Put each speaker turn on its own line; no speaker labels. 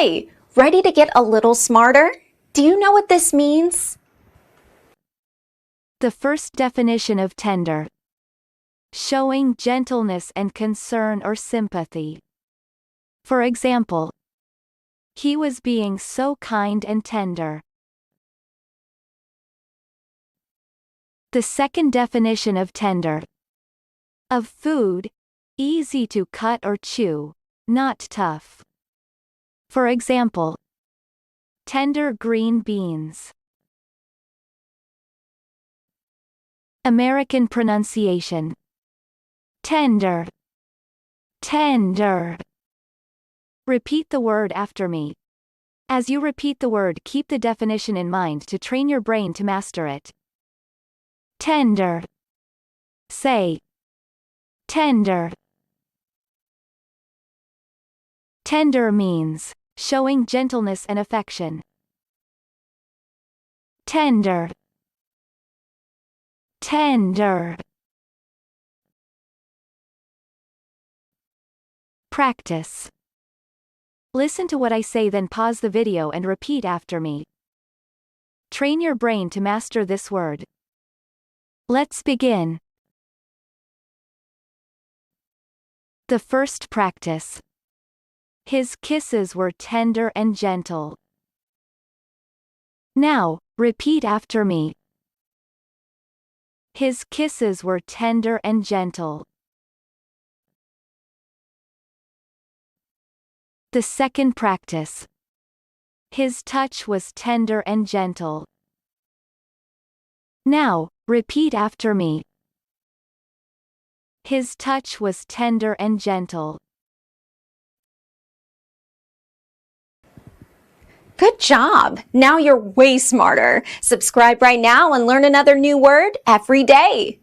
Hi, ready to get a little smarter? Do you know what this means?
The first definition of tender. Showing gentleness and concern or sympathy. For example, he was being so kind and tender. The second definition of tender. Of food, easy to cut or chew, not tough. For example, tender green beans. American pronunciation. Tender. Tender. Repeat the word after me. As you repeat the word, keep the definition in mind to train your brain to master it. Tender. Say. Tender. Tender means showing gentleness and affection. Tender. Tender. Practice. Listen to what I say, then pause the video and repeat after me. Train your brain to master this word. Let's begin. The first practice. His kisses were tender and gentle. Now, repeat after me. His kisses were tender and gentle. The second practice. His touch was tender and gentle. Now, repeat after me. His touch was tender and gentle.
Good job! Now you're way smarter. Subscribe right now and learn another new word every day.